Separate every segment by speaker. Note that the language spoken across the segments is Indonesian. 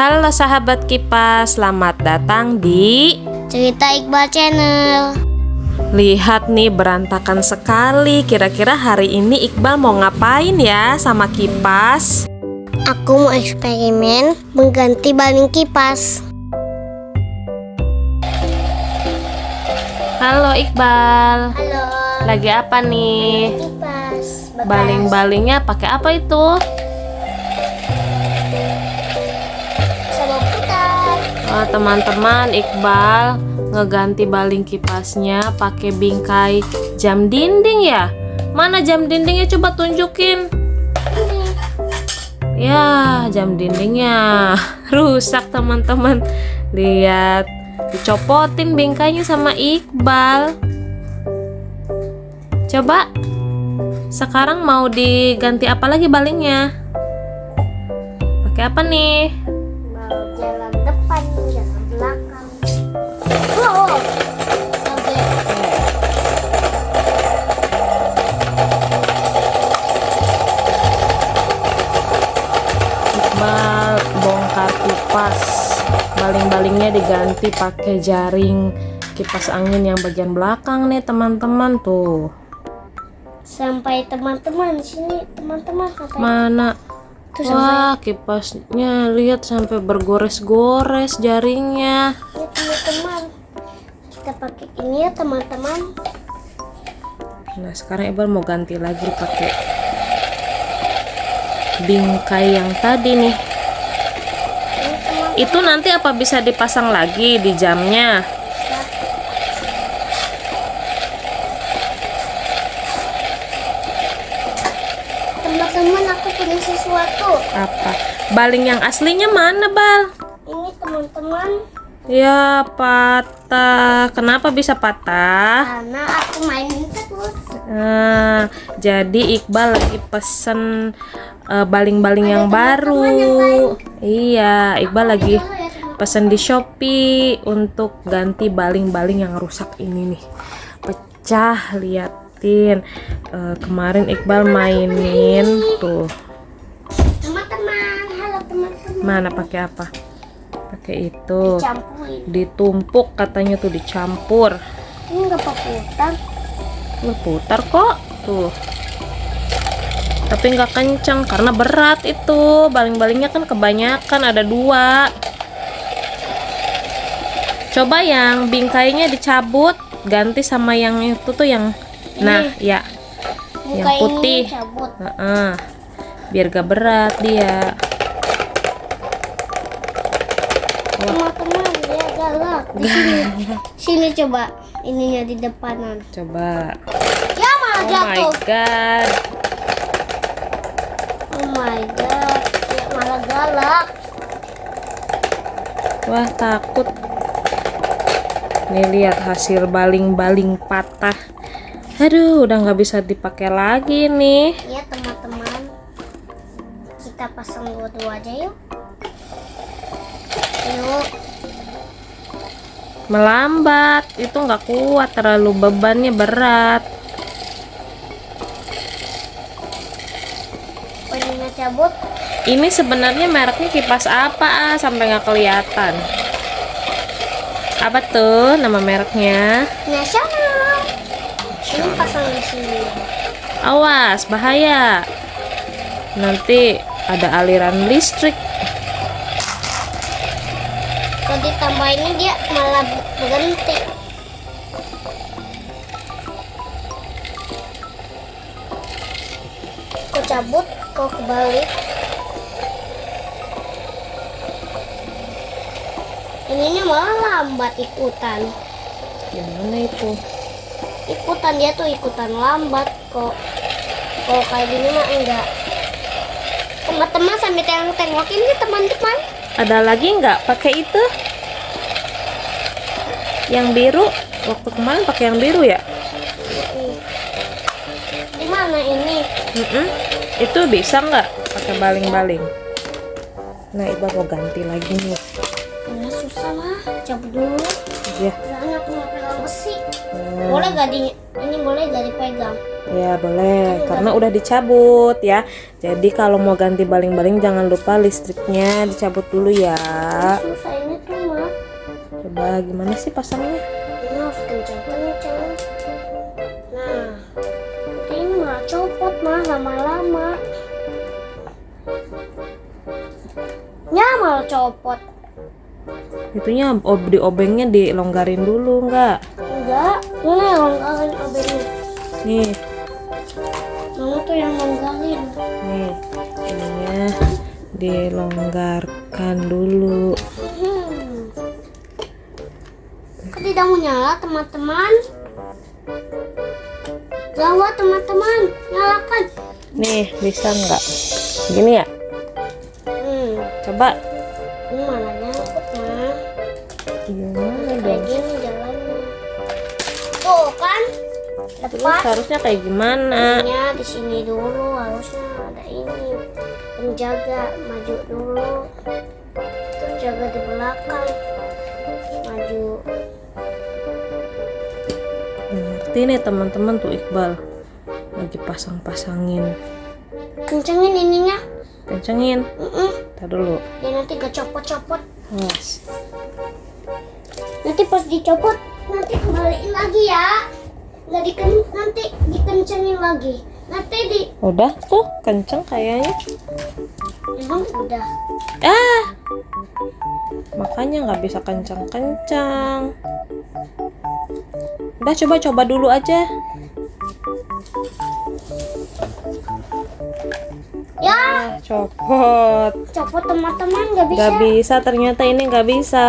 Speaker 1: Halo sahabat Kipas, selamat datang di
Speaker 2: Cerita Iqbal Channel.
Speaker 1: Lihat nih, berantakan sekali. Kira-kira hari ini Iqbal mau ngapain ya sama Kipas?
Speaker 2: Aku mau eksperimen mengganti baling kipas.
Speaker 1: Halo Iqbal,
Speaker 2: Halo.
Speaker 1: lagi apa nih?
Speaker 2: Kipas. Bekas.
Speaker 1: Baling-balingnya pakai apa itu?
Speaker 2: Sama putar.
Speaker 1: Wah, teman-teman, Iqbal ngeganti baling kipasnya pakai bingkai jam dinding ya. Mana jam dindingnya, coba tunjukin.
Speaker 2: Ini.
Speaker 1: Ya, jam dindingnya rusak teman-teman. Lihat, dicopotin bingkainya sama Iqbal. Coba, sekarang mau diganti apa lagi balingnya? Pakai apa nih?
Speaker 2: Mau jalan depan, jalan belakang. Oh. Oke.
Speaker 1: Iqbal bongkar kipas. Baling-balingnya diganti pakai jaring kipas angin yang bagian belakang nih teman-teman tuh.
Speaker 2: Sampai teman-teman sini, teman-teman katanya.
Speaker 1: Mana?
Speaker 2: Tuh sampai.
Speaker 1: Wah, kipasnya lihat sampai bergores-gores jaringnya.
Speaker 2: Ya teman-teman. Kita pakai ini ya teman-teman.
Speaker 1: Nah, sekarang Iqbal mau ganti lagi pakai bingkai yang tadi nih.
Speaker 2: Ini teman.
Speaker 1: Itu nanti apa bisa dipasang lagi di jamnya?
Speaker 2: Teman-teman, aku punya sesuatu.
Speaker 1: Apa? Baling yang aslinya mana, Bal?
Speaker 2: Ini teman-teman,
Speaker 1: Ya, patah. Kenapa bisa patah?
Speaker 2: karena aku mainin terus.
Speaker 1: Nah, jadi Iqbal lagi pesen baling-baling yang baru. Iya, Iqbal lagi pesen di Shopee untuk ganti baling-baling yang rusak ini nih. Pecah, liatin. Kemarin Iqbal mainin tuh.
Speaker 2: Teman-teman, halo teman-teman.
Speaker 1: Mana pakai apa? Pakai itu.
Speaker 2: Campurin.
Speaker 1: Ditumpuk katanya tuh, dicampur.
Speaker 2: Ini nggak pakai utang.
Speaker 1: Putar kok tuh, tapi nggak kenceng karena berat itu. Baling-balingnya kan kebanyakan, ada 2. Coba yang bingkainya dicabut, ganti sama yang itu tuh yang nah ya, yang
Speaker 2: Muka
Speaker 1: putih.
Speaker 2: ini cabut.
Speaker 1: Heeh. Biar gak berat dia.
Speaker 2: Teman-teman, dia galak. Di sini. Sini coba. Ininya di depanan.
Speaker 1: Coba.
Speaker 2: Ya malah
Speaker 1: Oh my
Speaker 2: jatuh.
Speaker 1: god.
Speaker 2: Oh my god. Dia malah galak.
Speaker 1: Wah, takut. Nih lihat hasil baling-baling patah. Aduh, udah nggak bisa dipakai lagi nih.
Speaker 2: Ya teman-teman, kita pasang dua-dua aja yuk. Yuk.
Speaker 1: Melambat, itu nggak kuat, terlalu bebannya berat.
Speaker 2: Ininya cabut.
Speaker 1: Ini sebenarnya mereknya kipas apa sampai nggak kelihatan? Apa tuh nama mereknya?
Speaker 2: Nasional. Ini pasang di sini.
Speaker 1: Awas, bahaya. Nanti ada aliran listrik.
Speaker 2: Kalau ditambah ini dia malah berhenti. Kau cabut, kau kebalik. Ininya malah lambat ikutan.
Speaker 1: Yang mana itu?
Speaker 2: Ikutan dia tuh ikutan lambat kok. Kalau kayak gini mah enggak. Teman-teman sambil tengok-tengokin nih teman-teman.
Speaker 1: Ada lagi nggak pakai itu? Yang biru. Waktu kemarin pakai yang biru ya?
Speaker 2: Di mana ini?
Speaker 1: Itu bisa nggak pakai baling-baling? Nah, Iqbal mau ganti lagi nih.
Speaker 2: Ini susah lah. Cabut dulu.
Speaker 1: Ya.
Speaker 2: Soalnya aku mau pegang besi. Boleh gak ini boleh gak dipegang?
Speaker 1: Ya boleh, karena udah dicabut ya. Jadi kalau mau ganti baling-baling jangan lupa listriknya dicabut dulu ya.
Speaker 2: Susah ini tuh mah.
Speaker 1: Coba gimana sih pasangnya?
Speaker 2: Ini harus kencang-kencang. Nah, ini mah copot mah lama-lama. Ya malah copot.
Speaker 1: Itunya di obengnya dilonggarin dulu enggak?
Speaker 2: Enggak, ini yang longgarin obengnya.
Speaker 1: Nih,
Speaker 2: Mama tuh yang longgarin.
Speaker 1: nih, ininya dilonggarkan dulu.
Speaker 2: Kok tidak mau nyala teman-teman? Gawat teman-teman, nyalakan.
Speaker 1: Nih, bisa nggak? Gini ya? Coba.
Speaker 2: Ini mana nyangkut mah?
Speaker 1: Gimana
Speaker 2: Kayak
Speaker 1: dong?
Speaker 2: gini jalannya. Tuh kan,
Speaker 1: Terus
Speaker 2: tepat.
Speaker 1: harusnya kayak gimana?
Speaker 2: Ininya di sini dulu, harusnya ada ini. Penjaga maju dulu, terus jaga di belakang. Maju.
Speaker 1: Ngerti nih teman-teman tuh Iqbal lagi pasang-pasangin.
Speaker 2: Kencengin ininya.
Speaker 1: Kencengin. Tar dulu.
Speaker 2: Dia nanti gak copot-copot.
Speaker 1: Awas.
Speaker 2: Nanti pas dicopot, nanti kembaliin lagi ya. Nanti dikencengin lagi. Nanti di
Speaker 1: Udah tuh kenceng kayaknya.
Speaker 2: emang udah.
Speaker 1: Makanya nggak bisa kencang-kencang. Udah coba dulu aja.
Speaker 2: Ya,
Speaker 1: Copot.
Speaker 2: copot teman-teman gak bisa.
Speaker 1: Nggak bisa, ternyata ini nggak bisa.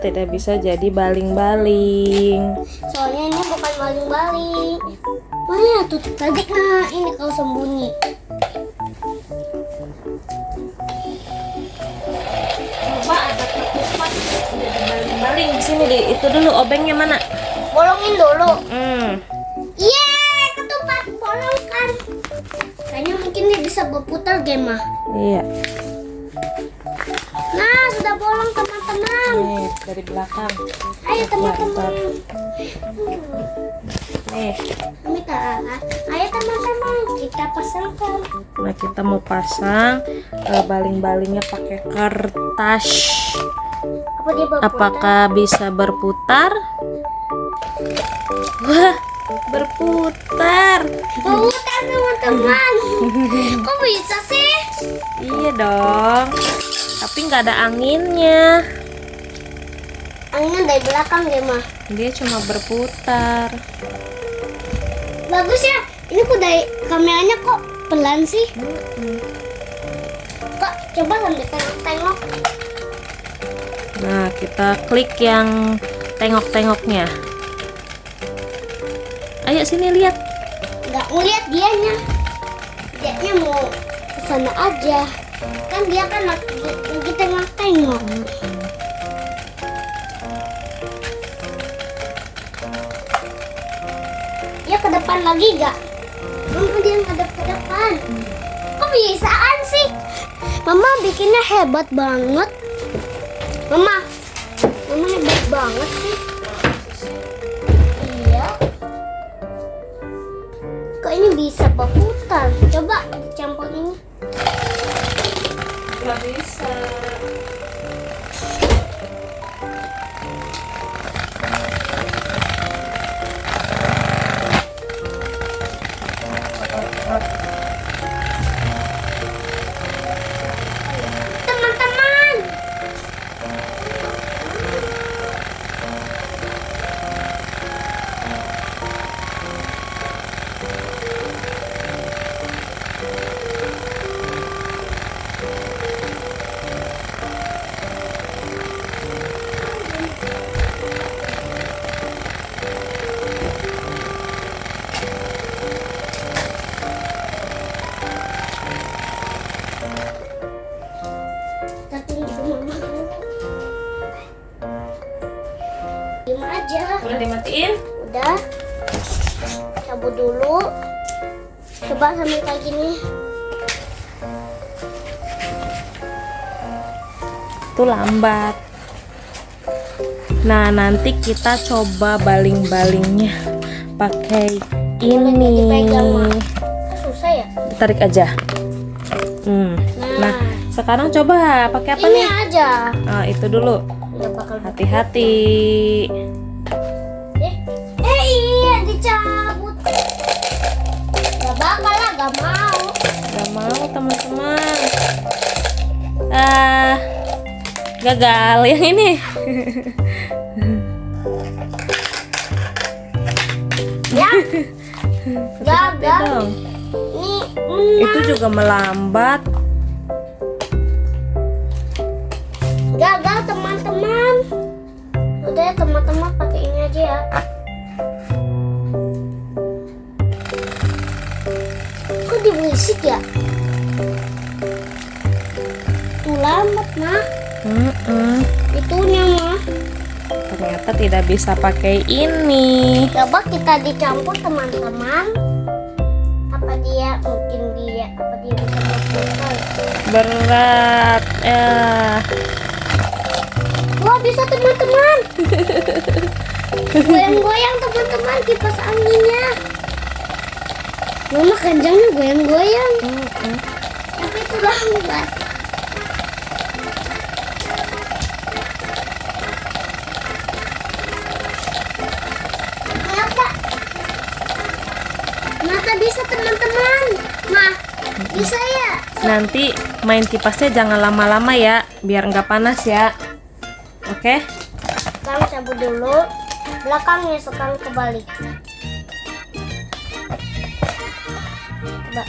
Speaker 1: Tidak bisa jadi baling-baling.
Speaker 2: Soalnya ini bukan baling-baling. Mana tuh tadi? Nah, ini kau sembunyi.
Speaker 1: Coba ada ketupat udah dibaling-baling di sini di itu dulu obengnya mana?
Speaker 2: Bolongin dulu.
Speaker 1: Hmm.
Speaker 2: Ketupat bolongkan. Kayaknya mungkin dia bisa berputar game mah.
Speaker 1: Iya.
Speaker 2: Nah, sudah bolong teman-teman.
Speaker 1: Nih dari belakang.
Speaker 2: Ayo teman-teman.
Speaker 1: Nih.
Speaker 2: Minta. Ayo teman-teman, kita pasangkan.
Speaker 1: Nah kita mau pasang baling-balingnya pakai kertas.
Speaker 2: Apa dia berputar?
Speaker 1: Apakah bisa berputar? Wah, berputar.
Speaker 2: Berputar teman-teman. Kok bisa sih?
Speaker 1: Iya dong. Tapi nggak ada anginnya.
Speaker 2: Anginnya dari belakang dia mah.
Speaker 1: Dia cuma berputar.
Speaker 2: Bagus ya. Ini kok dari kameranya kok pelan sih? Kok coba sambil tengok-tengok.
Speaker 1: Nah kita klik yang tengok-tengoknya. Ayo sini lihat.
Speaker 2: Nggak ngeliat dianya. Dianya mau ke sana aja. Kan dia kan lagi tengok-tengok. Dia ke depan lagi gak? Mama dia ngadep ke depan. Kok bisaan sih? Mama bikinnya hebat banget. Mama hebat banget sih. Iya. Kok ini bisa berputar? Coba dicampur ini.
Speaker 1: Nggak bisa.
Speaker 2: Teman-teman. Diam aja.
Speaker 1: Udah dimatiin?
Speaker 2: Udah. Cabut dulu. Coba sambil kayak gini.
Speaker 1: Itu lambat. Nah nanti kita coba baling-balingnya pakai ini.
Speaker 2: dipegang, Ma. Susah ya?
Speaker 1: Tarik aja. Nah, sekarang coba pakai apa
Speaker 2: Ini
Speaker 1: nih?
Speaker 2: aja.
Speaker 1: Ah, itu dulu.
Speaker 2: Nggak bakal.
Speaker 1: Hati-hati.
Speaker 2: Iya dicabut. Gak bakal lah, gak mau.
Speaker 1: Gak mau teman-teman. Gagal yang ini.
Speaker 2: Ya,
Speaker 1: Hati-hati
Speaker 2: gagal.
Speaker 1: dong.
Speaker 2: Ini
Speaker 1: Itu juga melambat.
Speaker 2: gagal teman-teman. Udah ya teman-teman, pakai ini aja ya. Kok diberisik ya? Tuh lambat, mah. Itunya, mah.
Speaker 1: Ternyata tidak bisa pakai ini.
Speaker 2: Coba kita dicampur teman-teman. Apa dia bisa berputar?
Speaker 1: Berat.
Speaker 2: Wah, bisa teman-teman. Goyang-goyang teman-teman kipas anginnya. Mama kencangnya goyang-goyang. Tapi itu lambat. Ternyata bisa teman-teman. Mah, bisa ya?
Speaker 1: Nanti main kipasnya jangan lama-lama ya, biar nggak panas ya. Oke?
Speaker 2: Sekarang cabut dulu. Belakangnya sekarang kebalik. Coba.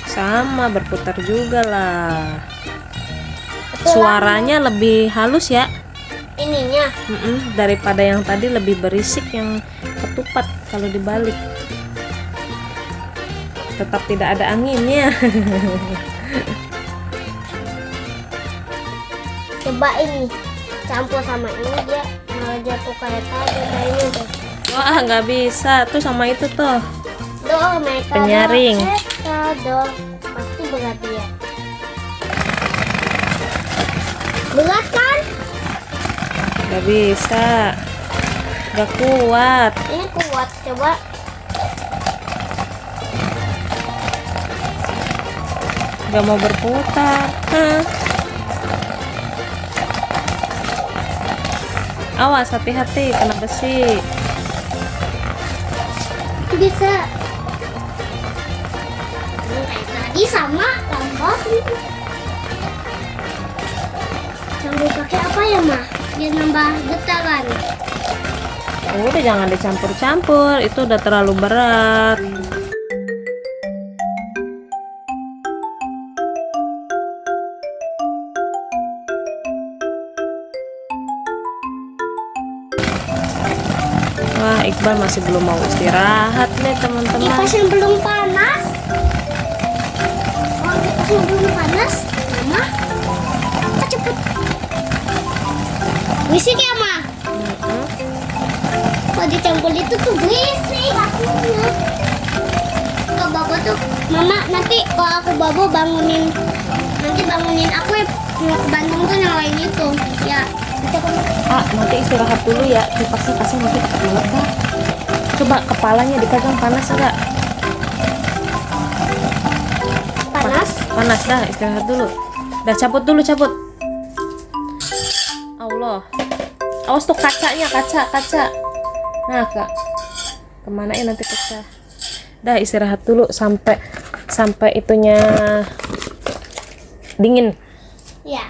Speaker 1: Sama berputar juga lah.
Speaker 2: Betul,
Speaker 1: Suaranya lebih halus ya.
Speaker 2: ininya.
Speaker 1: Daripada yang tadi lebih berisik yang ketupat kalau dibalik. Tetap tidak ada anginnya.
Speaker 2: Coba ini campur sama ini, dia malah jatuh kayak tadi kayaknya deh.
Speaker 1: Wah, nggak bisa. Tuh sama itu tuh.
Speaker 2: Doh, mereka
Speaker 1: Penyaring.
Speaker 2: doh, pasti berat dia. Berat kan?
Speaker 1: Nggak bisa. Nggak kuat.
Speaker 2: Ini kuat, coba.
Speaker 1: Nggak mau berputar. Awas, hati-hati kena besi.
Speaker 2: Bisa. Ini kayak tadi sama lambat gitu. Campur pakai apa ya, Mah? Biar nambah getaran.
Speaker 1: Udah jangan dicampur-campur, itu udah terlalu berat. Wah, Iqbal masih belum mau istirahat nih teman-teman.
Speaker 2: Kipas yang belum panas. Oh, kipas yang belum panas. Mama, cepet. Berisik ya, Ma? Kalau dicampur itu tuh berisik akunya. Kalau Babo tuh, Mama nanti kalau aku Babo bangunin aku ya mau ke Bandung tuh nyalain itu. Ya,
Speaker 1: Nanti istirahat dulu ya, kipasnya pasang nanti meledak. Coba kepalanya dipegang, panas enggak?
Speaker 2: panas.
Speaker 1: Panas dah, istirahat dulu. Dah, cabut dulu, cabut. Allah. Awas tuh kacanya, kaca. Nah, Kak. Kemana ya nanti pecah. Dah, istirahat dulu sampai itunya dingin.
Speaker 2: Ya.